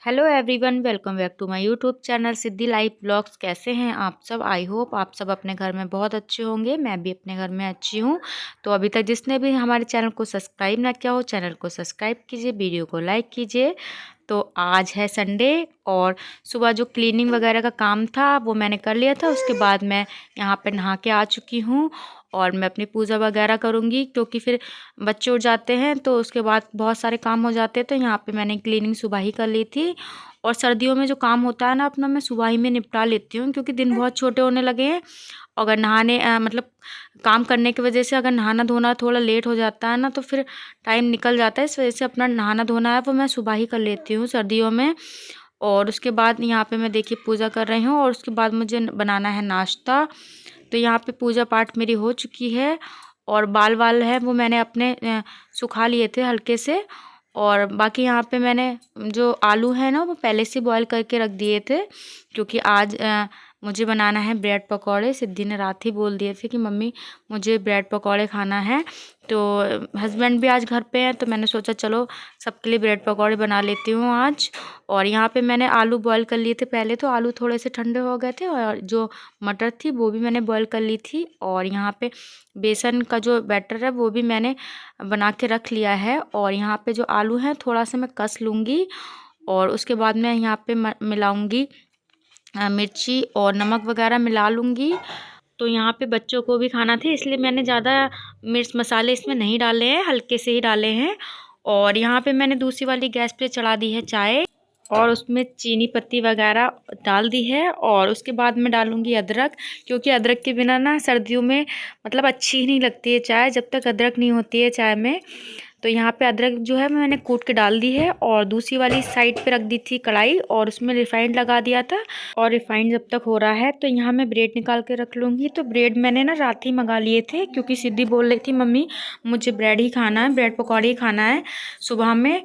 Hello everyone, welcome back to my YouTube channel Siddhi life blogs. कैसे हैं आप सब? आई होप आप सब अपने घर में बहुत अच्छे होंगे। मैं भी अपने घर में अच्छी हूँ। तो अभी तक जिसने भी हमारे चैनल को सब्सक्राइब ना किया हो, चैनल को सब्सक्राइब कीजिए, वीडियो को लाइक कीजिए। तो आज है संडे और सुबह जो क्लीनिंग वगैरह का काम था वो मैंने कर लिया था। उसके बाद मैं यहाँ पे नहा के आ चुकी हूँ और मैं अपनी पूजा वगैरह करूँगी, क्योंकि फिर बच्चे उठ जाते हैं तो उसके बाद बहुत सारे काम हो जाते हैं। तो यहाँ पे मैंने क्लीनिंग सुबह ही कर ली थी। और सर्दियों में जो काम होता है ना अपना, मैं सुबह ही में निपटा लेती हूँ, क्योंकि दिन बहुत छोटे होने लगे हैं। अगर नहाने मतलब काम करने की वजह से अगर नहाना धोना थोड़ा लेट हो जाता है ना, तो फिर टाइम निकल जाता है। इस वजह से अपना नहाना धोना है वो मैं सुबह ही कर लेती हूँ सर्दियों में। और उसके बाद यहाँ पे मैं देखिए पूजा कर रही हूँ और उसके बाद मुझे बनाना है नाश्ता। तो यहाँ पे पूजा पाठ मेरी हो चुकी है और बाल वाल है वो मैंने अपने सुखा लिए थे हल्के से। और बाकी यहाँ पे मैंने जो आलू है ना वो पहले से बॉईल करके रख दिए थे, क्योंकि आज मुझे बनाना है ब्रेड पकौड़े। सिद्धि ने रात ही बोल दिए थे कि मम्मी मुझे ब्रेड पकौड़े खाना है। तो हस्बैंड भी आज घर पे हैं, तो मैंने सोचा चलो सबके लिए ब्रेड पकौड़े बना लेती हूँ आज। और यहाँ पे मैंने आलू बॉईल कर लिए थे पहले, तो आलू थोड़े से ठंडे हो गए थे और जो मटर थी वो भी मैंने बॉईल कर ली थी। और यहाँ पे बेसन का जो बैटर है वो भी मैंने बना के रख लिया है। और यहाँ पे जो आलू है थोड़ा सा मैं कस लूँगी और उसके बाद मैं यहाँ पे मिलाऊँगी मिर्ची और नमक वगैरह मिला लूँगी। तो यहाँ पे बच्चों को भी खाना थी, इसलिए मैंने ज़्यादा मिर्च मसाले इसमें नहीं डाले हैं, हल्के से ही डाले हैं। और यहाँ पे मैंने दूसरी वाली गैस पे चढ़ा दी है चाय और उसमें चीनी पत्ती वगैरह डाल दी है। और उसके बाद मैं डालूँगी अदरक, क्योंकि अदरक के बिना ना सर्दियों में मतलब अच्छी ही नहीं लगती है चाय जब तक अदरक नहीं होती है चाय में। तो यहाँ पे अदरक जो है मैंने कूट के डाल दी है और दूसरी वाली साइड पे रख दी थी कढ़ाई और उसमें रिफाइंड लगा दिया था। और रिफाइंड जब तक हो रहा है तो यहाँ मैं ब्रेड निकाल के रख लूँगी। तो ब्रेड मैंने ना रात ही मंगा लिए थे, क्योंकि सिद्धि बोल रही थी मम्मी मुझे ब्रेड ही खाना है, ब्रेड पकौड़े ही खाना है सुबह में।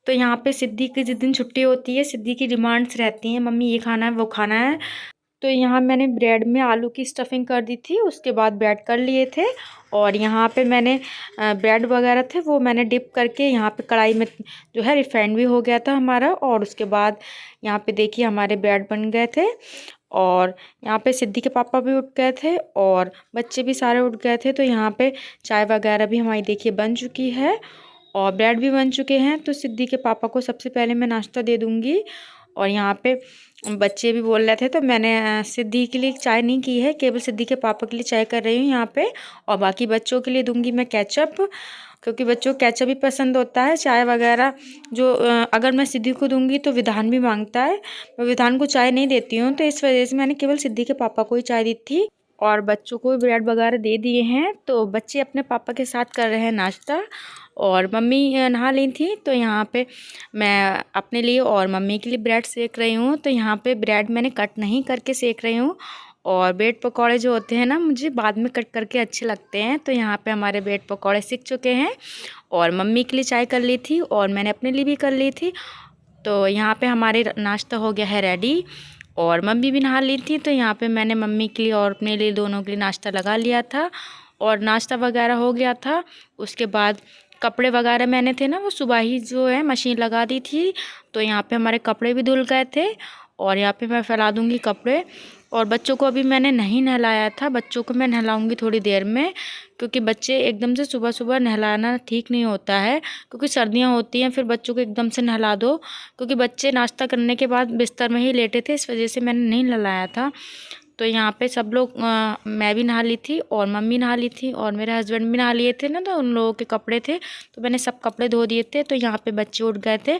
तो यहाँ पे सिद्धि की जिस दिन छुट्टी होती है सिद्धि की डिमांड्स रहती हैं, मम्मी ये खाना है वो खाना है। तो यहाँ मैंने ब्रेड में आलू की स्टफिंग कर दी थी, उसके बाद ब्रेड कर लिए थे। और यहाँ पे मैंने ब्रेड वगैरह थे वो मैंने डिप करके यहाँ पे कढ़ाई में जो है रिफाइंड भी हो गया था हमारा। और उसके बाद यहाँ पे देखिए हमारे ब्रेड बन गए थे। और यहाँ पे सिद्धि के पापा भी उठ गए थे और बच्चे भी सारे उठ गए थे। तो यहाँ पे चाय वगैरह भी हमारी देखिए बन चुकी है और ब्रेड भी बन चुके हैं। तो सिद्धि के पापा को सबसे पहले मैं नाश्ता दे दूँगी। और यहाँ पे बच्चे भी बोल रहे थे तो मैंने सिद्धि के लिए चाय नहीं की है, केवल सिद्धि के पापा के लिए चाय कर रही हूँ यहाँ पे। और बाकी बच्चों के लिए दूंगी मैं केचप, क्योंकि बच्चों को केचप भी पसंद होता है। चाय वगैरह जो अगर मैं सिद्धि को दूंगी तो विधान भी मांगता है, मैं विधान को चाय नहीं देती हूँ। तो इस वजह से मैंने केवल सिद्धि के पापा को ही चाय दी थी और बच्चों को ब्रेड वगैरह दे दिए हैं। तो बच्चे अपने पापा के साथ कर रहे हैं नाश्ता और मम्मी नहा ली थी। तो यहाँ पे मैं अपने लिए और मम्मी के लिए ब्रेड सेक रही हूँ। तो यहाँ पे ब्रेड मैंने कट नहीं करके सेक रही हूँ। और ब्रेड पकौड़े जो होते हैं ना मुझे बाद में कट करके अच्छे लगते हैं। तो यहाँ पे हमारे ब्रेड पकौड़े सीख चुके हैं और मम्मी के लिए चाय कर ली थी और मैंने अपने लिए भी कर ली थी। तो यहाँ पे हमारे नाश्ता हो गया है रेडी और मम्मी भी नहा ली थी। तो यहाँ पे मैंने मम्मी के लिए और अपने लिए दोनों के लिए नाश्ता लगा लिया था और नाश्ता वगैरह हो गया था। उसके बाद कपड़े वगैरह मैंने थे ना वो सुबह ही जो है मशीन लगा दी थी। तो यहाँ पे हमारे कपड़े भी धुल गए थे और यहाँ पे मैं फैला दूँगी कपड़े। और बच्चों को अभी मैंने नहीं नहलाया था, बच्चों को मैं नहलाऊँगी थोड़ी देर में, क्योंकि बच्चे एकदम से सुबह सुबह नहलाना ठीक नहीं होता है, क्योंकि सर्दियाँ होती हैं फिर बच्चों को एकदम से नहला दो। क्योंकि बच्चे नाश्ता करने के बाद बिस्तर में ही लेटे थे, इस वजह से मैंने नहीं नहलाया था। तो यहाँ पे सब लोग मैं भी नहा ली थी और मम्मी नहा ली थी और मेरे हस्बैंड भी नहा लिए थे ना, तो उन लोगों के कपड़े थे तो मैंने सब कपड़े धो दिए थे। तो यहाँ पे बच्चे उठ गए थे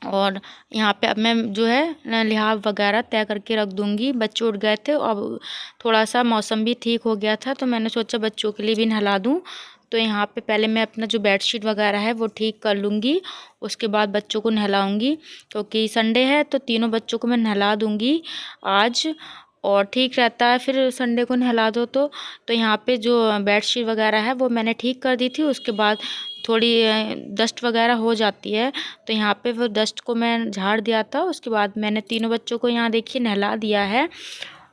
और यहाँ पे अब मैं जो है लिहाफ वगैरह तय करके रख दूँगी। बच्चे उठ गए थे, अब थोड़ा सा मौसम भी ठीक हो गया था तो मैंने सोचा बच्चों के लिए भी नहला दूँ। तो यहाँ पे पहले मैं अपना जो बेडशीट वगैरह है वो ठीक कर लूँगी, उसके बाद बच्चों को नहलाऊँगी, क्योंकि संडे है तो तीनों बच्चों को मैं नहला दूँगी आज। और ठीक रहता है। फिर संडे को नहला दो तो यहाँ पे जो बेडशीट वगैरह है वो मैंने ठीक कर दी थी। उसके बाद थोड़ी डस्ट वगैरह हो जाती है, तो यहाँ पे वो डस्ट को मैं झाड़ दिया था। उसके बाद मैंने तीनों बच्चों को यहाँ देखिए नहला दिया है।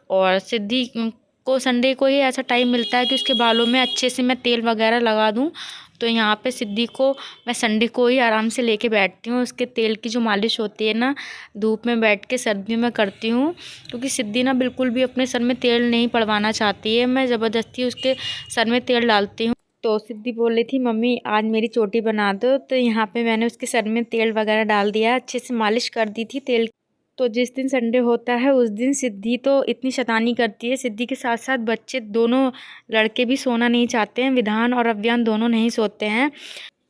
और सिद्धि को संडे को ही ऐसा टाइम मिलता है कि उसके बालों में अच्छे से मैं तेल वगैरह लगा दूँ। तो यहाँ पे सिद्धि को मैं संडे को ही आराम से लेके बैठती हूँ। उसके तेल की जो मालिश होती है ना, धूप में बैठ के सर्दियों में करती हूँ, क्योंकि सिद्धि ना बिल्कुल भी अपने सर में तेल नहीं पड़वाना चाहती है। मैं ज़बरदस्ती उसके सर में तेल डालती हूँ। तो सिद्धि बोल रही थी मम्मी आज मेरी चोटी बना दो, तो यहाँ पे मैंने उसके सर में तेल वगैरह डाल दिया, अच्छे से मालिश कर दी थी तेल। तो जिस दिन संडे होता है उस दिन सिद्धि तो इतनी शैतानी करती है। सिद्धि के साथ साथ बच्चे दोनों लड़के भी सोना नहीं चाहते हैं, विधान और अव्यान दोनों नहीं सोते हैं।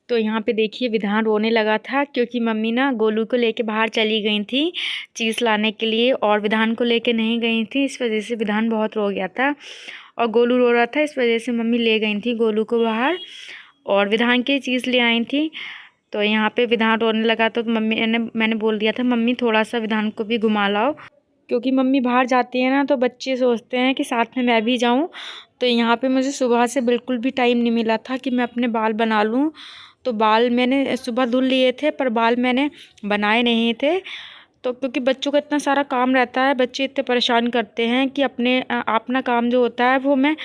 तो यहाँ पे देखिए विधान रोने लगा था, क्योंकि मम्मी ना गोलू को लेके बाहर चली गई थी चीज़ लाने के लिए, और विधान को लेके नहीं गई थी। इस वजह से विधान बहुत रो गया था और गोलू रो रहा था। इस वजह से मम्मी ले गई थी गोलू को बाहर और विधान की चीज़ ले आई थी। तो यहाँ पे विधान रोने लगा तो मैंने बोल दिया था मम्मी थोड़ा सा विधान को भी घुमा लाओ, क्योंकि मम्मी बाहर जाती है ना तो बच्चे सोचते हैं कि साथ में मैं भी जाऊँ। तो यहाँ पे मुझे सुबह से बिल्कुल भी टाइम नहीं मिला था कि मैं अपने बाल बना लूँ। तो बाल मैंने सुबह धुल लिए थे पर बाल मैंने बनाए नहीं थे। तो क्योंकि बच्चों का इतना सारा काम रहता है, बच्चे इतने परेशान करते हैं कि अपना काम जो होता है वो मैं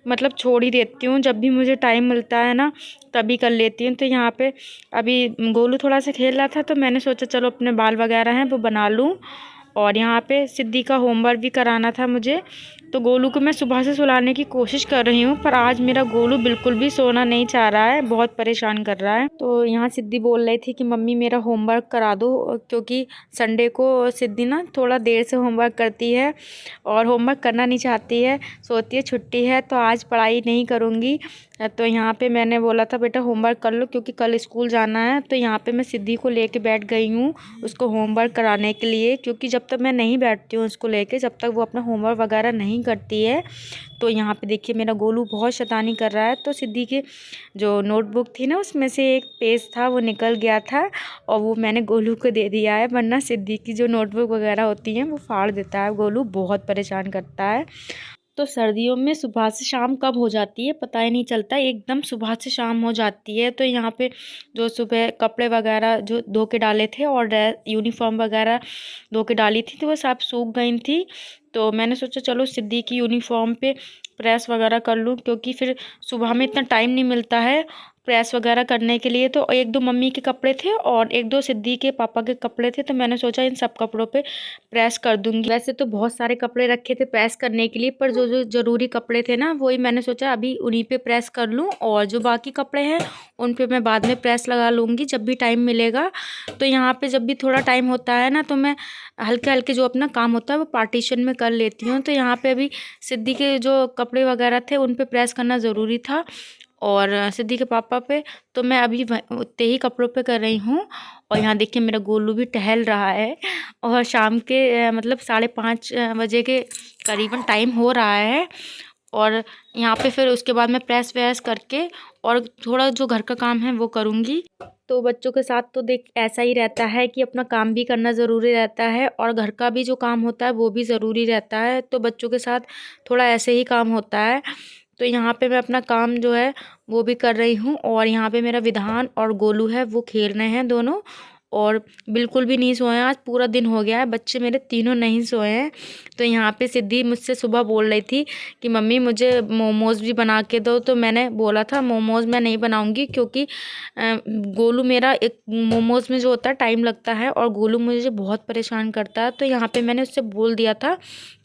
मतलब छोड़ ही देती हूँ। जब भी मुझे टाइम मिलता है ना तभी कर लेती हूँ। तो यहाँ पे अभी गोलू थोड़ा सा खेल रहा था तो मैंने सोचा चलो अपने बाल वगैरह हैं वो बना लूँ। और यहाँ पे सिद्धि का होमवर्क भी कराना था मुझे। तो गोलू को मैं सुबह से सुलाने की कोशिश कर रही हूँ, पर आज मेरा गोलू बिल्कुल भी सोना नहीं चाह रहा है, बहुत परेशान कर रहा है। तो यहाँ सिद्धि बोल रही थी कि मम्मी मेरा होमवर्क करा दो, क्योंकि संडे को सिद्धि ना थोड़ा देर से होमवर्क करती है और होमवर्क करना नहीं चाहती है, सोचती है छुट्टी है तो आज पढ़ाई नहीं करूँगी। तो यहाँ पे मैंने बोला था बेटा होमवर्क कर लो, क्योंकि कल स्कूल जाना है। तो यहाँ पे मैं सिद्धि को लेके बैठ गई हूँ उसको होमवर्क कराने के लिए, क्योंकि जब तक मैं नहीं बैठती हूँ उसको लेके जब तक वो अपना होमवर्क वगैरह नहीं करती है। तो यहाँ पे देखिए मेरा गोलू बहुत शैतानी कर रहा है। तो सिद्धि की जो नोटबुक थी ना उसमें से एक पेज था वो निकल गया था और वो मैंने गोलू को दे दिया है, वरना सिद्धि की जो नोटबुक वगैरह होती हैं वो फाड़ देता है। गोलू बहुत परेशान करता है। तो सर्दियों में सुबह से शाम कब हो जाती है पता ही नहीं चलता, एकदम सुबह से शाम हो जाती है। तो यहाँ पे जो सुबह कपड़े वगैरह जो धो के डाले थे और यूनिफॉर्म वगैरह धो के डाली थी तो वो सब सूख गई थी। तो मैंने सोचा चलो सिद्धि की यूनिफॉर्म पे प्रेस वगैरह कर लूँ, क्योंकि फिर सुबह में इतना टाइम नहीं मिलता है प्रेस वगैरह करने के लिए। तो एक दो मम्मी के कपड़े थे और एक दो सिद्धि के पापा के कपड़े थे, तो मैंने सोचा इन सब कपड़ों पे प्रेस कर दूंगी। वैसे तो बहुत सारे कपड़े रखे थे प्रेस करने के लिए, पर जो जो ज़रूरी कपड़े थे ना वही मैंने सोचा अभी उन्हीं पे प्रेस कर लूँ, और जो बाकी कपड़े हैं उन पे मैं बाद में प्रेस लगा लूँगी जब भी टाइम मिलेगा। तो यहाँ पे जब भी थोड़ा टाइम होता है ना तो मैं हल्के हल्के जो अपना काम होता है वो पार्टीशन में कर लेती हूँ। तो यहाँ पे अभी सिद्धि के जो कपड़े वगैरह थे उन पे प्रेस करना ज़रूरी था और सिद्धि के पापा पे तो मैं अभी उतने ही कपड़ों पे कर रही हूँ। और यहाँ देखिए मेरा गोलू भी टहल रहा है और शाम के मतलब 5:30 बजे के करीबन टाइम हो रहा है। और यहाँ पे फिर उसके बाद मैं प्रेस वैस करके और थोड़ा जो घर का काम है वो करूँगी। तो बच्चों के साथ तो देख ऐसा ही रहता है कि अपना काम भी करना ज़रूरी रहता है और घर का भी जो काम होता है वो भी ज़रूरी रहता है। तो बच्चों के साथ थोड़ा ऐसे ही काम होता है। तो यहाँ पे मैं अपना काम जो है वो भी कर रही हूँ और यहाँ पे मेरा विधान और गोलू है वो खेल रहे हैं दोनों, और बिल्कुल भी नहीं सोए हैं। आज पूरा दिन हो गया है बच्चे मेरे तीनों नहीं सोए हैं। तो यहाँ पे सिद्धि मुझसे सुबह बोल रही थी कि मम्मी मुझे मोमोज़ भी बना के दो, तो मैंने बोला था मोमोज़ मैं नहीं बनाऊँगी, क्योंकि गोलू मेरा एक मोमोज़ में जो होता है टाइम लगता है और गोलू मुझे बहुत परेशान करता है। तो यहाँ पे मैंने उससे बोल दिया था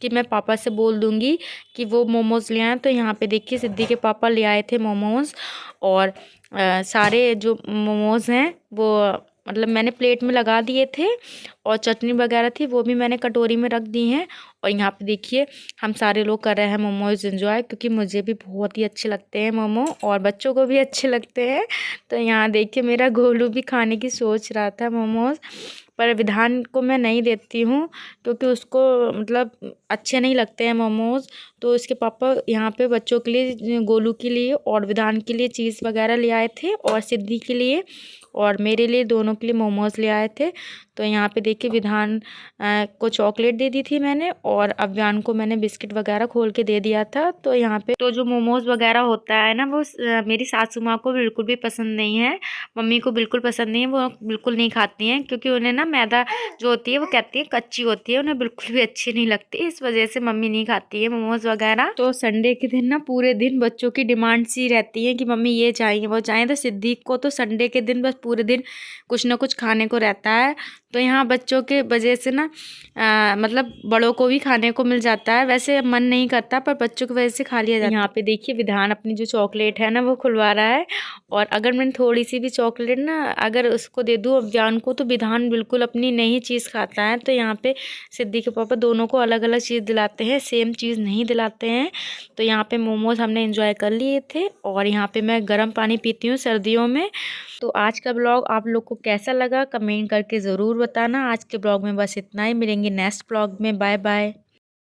कि मैं पापा से बोल दूँगी कि वो मोमोज़ ले आएँ। तो यहाँ पे देखिए सिद्धि के पापा ले आए थे मोमोज़, और सारे जो मोमोज़ हैं वो मतलब मैंने प्लेट में लगा दिए थे और चटनी वगैरह थी वो भी मैंने कटोरी में रख दी हैं। और यहाँ पे देखिए हम सारे लोग कर रहे हैं मोमोज़ एंजॉय, क्योंकि मुझे भी बहुत ही अच्छे लगते हैं मोमो और बच्चों को भी अच्छे लगते हैं। तो यहाँ देखिए मेरा गोलू भी खाने की सोच रहा था मोमोज़, पर विधान को मैं नहीं देती हूँ क्योंकि उसको मतलब अच्छे नहीं लगते हैं मोमोज़। तो इसके पापा यहाँ पे बच्चों के लिए गोलू के लिए और विधान के लिए चीज़ वगैरह ले आए थे और सिद्धि के लिए और मेरे लिए दोनों के लिए मोमोज़ ले आए थे। तो यहाँ पे देखिए विधान को चॉकलेट दे दी थी मैंने, और अव्यान को मैंने बिस्किट वगैरह खोल के दे दिया था। तो यहाँ पे तो जो मोमोज़ वगैरह होता है ना, वो मेरी सासू माँ को बिल्कुल भी पसंद नहीं है, मम्मी को बिल्कुल पसंद नहीं है, वो बिल्कुल नहीं खाती हैं, क्योंकि उन्हें ना मैदा जो होती है वो कहती है कच्ची होती है, उन्हें बिल्कुल भी अच्छी नहीं लगती, इस वजह से मम्मी नहीं खाती है मोमोज़ वगैरह। तो संडे के दिन ना पूरे दिन बच्चों की डिमांड सी रहती है कि मम्मी ये चाहिए वो चाहिए। तो सिद्दीक को तो संडे के दिन बस पूरे दिन कुछ ना कुछ खाने को रहता है। तो यहाँ बच्चों के वजह से ना मतलब बड़ों को भी खाने को मिल जाता है, वैसे मन नहीं करता पर बच्चों की वजह से खा लिया जाता है। यहाँ पे देखिए विधान अपनी जो चॉकलेट है ना वो खुलवा रहा है, और अगर मैंने थोड़ी सी भी चॉकलेट ना अगर उसको दे दूँ अव्यान को, तो विधान बिल्कुल अपनी नई चीज़ खाता है। तो यहाँ पे सिद्धि के पापा दोनों को अलग अलग चीज़ दिलाते हैं, सेम चीज़ नहीं दिलाते हैं। तो यहाँ पे मोमोज हमने एंजॉय कर लिए थे, और यहाँ पे मैं गर्म पानी पीती हूँ सर्दियों में। तो आज का ब्लॉग आप लोग को कैसा लगा कमेंट करके ज़रूर बताना। आज के ब्लॉग में बस इतना ही, मिलेंगे नेक्स्ट ब्लॉग में, बाय बाय।